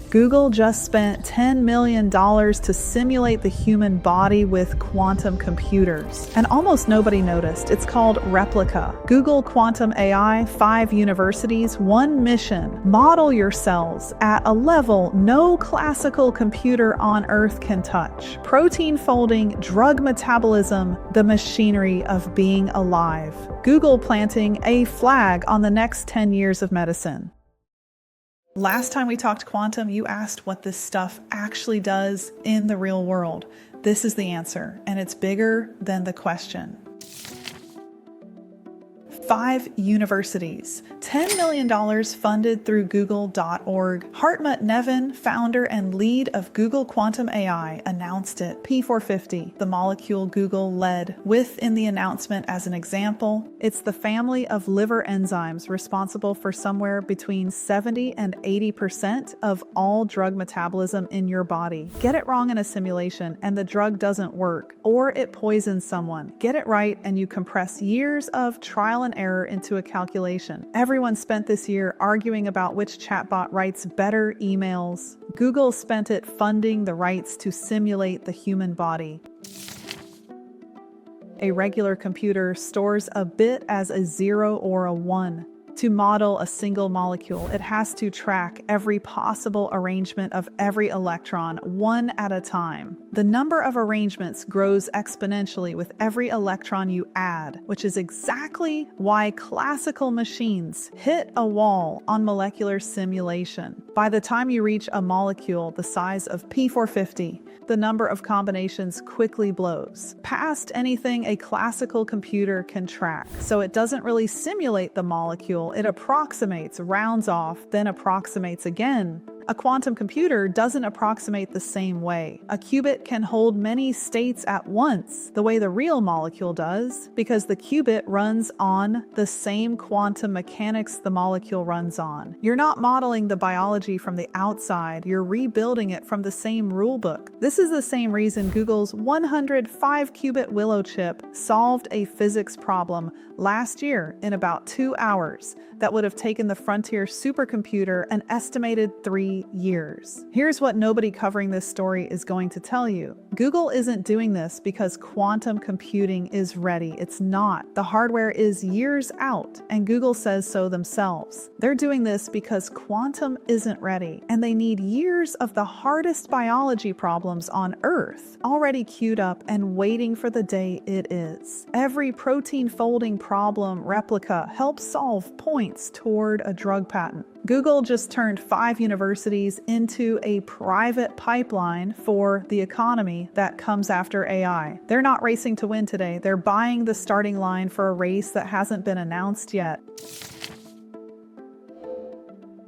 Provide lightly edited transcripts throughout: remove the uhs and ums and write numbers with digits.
Google just spent $10 million to simulate the human body with quantum computers. And almost nobody noticed. It's called REPLIQA. Google Quantum AI, 5 universities, 1 mission. Model your cells at a level no classical computer on Earth can touch. Protein folding, drug metabolism, the machinery of being alive. Google planting a flag on the next 10 years of medicine. Last time we talked quantum, you asked what this stuff actually does in the real world. This is the answer, and it's bigger than the question. 5 universities, $10 million funded through Google.org. Hartmut Nevin, founder and lead of Google Quantum AI, announced it. P450, the molecule Google led with in the announcement as an example. It's the family of liver enzymes responsible for somewhere between 70 and 80% of all drug metabolism in your body. Get it wrong in a simulation and the drug doesn't work, or it poisons someone. Get it right and you compress years of trial and error into a calculation. Everyone spent this year arguing about which chatbot writes better emails. Google spent it funding the rights to simulate the human body. A regular computer stores a bit as a 0 or a 1. To model a single molecule, it has to track every possible arrangement of every electron, one at a time. The number of arrangements grows exponentially with every electron you add, which is exactly why classical machines hit a wall on molecular simulation. By the time you reach a molecule the size of P450, the number of combinations quickly blows past anything a classical computer can track. So it doesn't really simulate the molecule, it approximates, rounds off, then approximates again. A quantum computer doesn't approximate the same way. A qubit can hold many states at once, the way the real molecule does, because the qubit runs on the same quantum mechanics the molecule runs on. You're not modeling the biology from the outside, you're rebuilding it from the same rulebook. This is the same reason Google's 105-qubit Willow chip solved a physics problem last year in about 2 hours that would have taken the Frontier supercomputer an estimated 3 years. Here's what nobody covering this story is going to tell you. Google isn't doing this because quantum computing is ready. It's not. The hardware is years out, and Google says so themselves. They're doing this because quantum isn't ready, and they need years of the hardest biology problems on Earth already queued up and waiting for the day it is. Every protein folding problem REPLIQA helps solve points toward a drug patent. Google just turned 5 universities into a private pipeline for the economy that comes after AI. They're not racing to win today. They're buying the starting line for a race that hasn't been announced yet.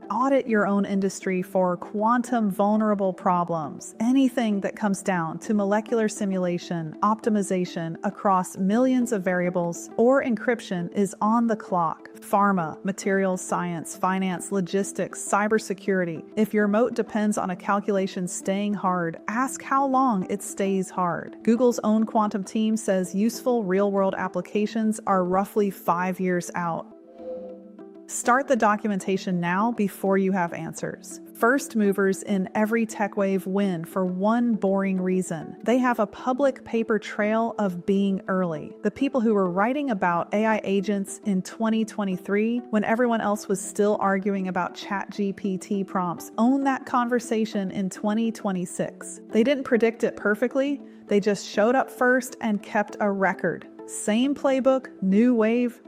Audit your own industry for quantum vulnerable problems. Anything that comes down to molecular simulation, optimization across millions of variables, or encryption is on the clock. Pharma, materials science, finance, logistics, cybersecurity. If your moat depends on a calculation staying hard, ask how long it stays hard. Google's own quantum team says useful real-world applications are roughly 5 years out. Start the documentation now before you have answers. First movers in every tech wave win for one boring reason. They have a public paper trail of being early. The people who were writing about AI agents in 2023 when everyone else was still arguing about ChatGPT prompts own that conversation in 2026. They didn't predict it perfectly, they just showed up first and kept a record. Same playbook, new wave.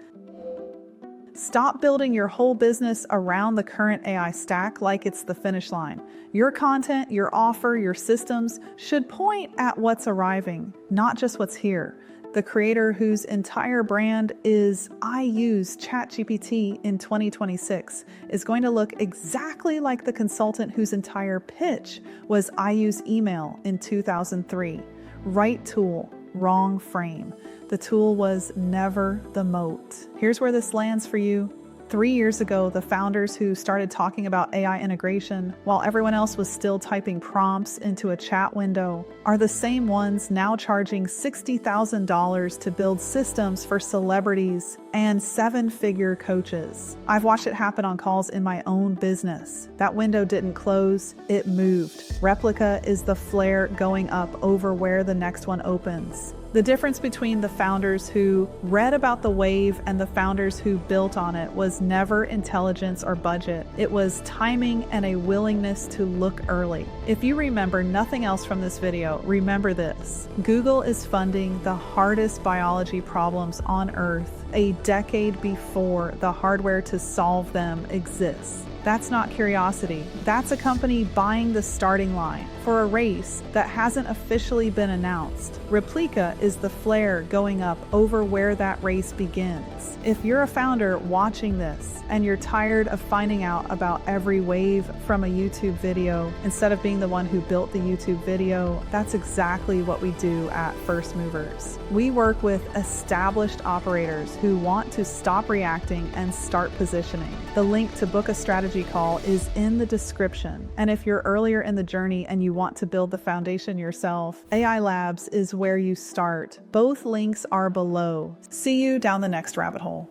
Stop building your whole business around the current AI stack like it's the finish line. Your content, your offer, your systems should point at what's arriving, not just what's here. The creator whose entire brand is "I use ChatGPT in 2026" is going to look exactly like the consultant whose entire pitch was "I use email in 2003." Right tool, wrong frame. The tool was never the moat. Here's where this lands for you. 3 years ago, the founders who started talking about AI integration while everyone else was still typing prompts into a chat window are the same ones now charging $60,000 to build systems for celebrities and 7-figure coaches. I've watched it happen on calls in my own business. That window didn't close, it moved. Replica is the flare going up over where the next one opens. The difference between the founders who read about the wave and the founders who built on it was never intelligence or budget. It was timing and a willingness to look early. If you remember nothing else from this video, remember this. Google is funding the hardest biology problems on Earth a decade before the hardware to solve them exists. That's not curiosity. That's a company buying the starting line for a race that hasn't officially been announced. REPLIQA is the flare going up over where that race begins. If you're a founder watching this and you're tired of finding out about every wave from a YouTube video instead of being the one who built the YouTube video, that's exactly what we do at First Movers. We work with established operators who want to stop reacting and start positioning. The link to book a strategy call is in the description. And if you're earlier in the journey and you want to build the foundation yourself, AI Labs is where you start. Both links are below. See you down the next rabbit hole.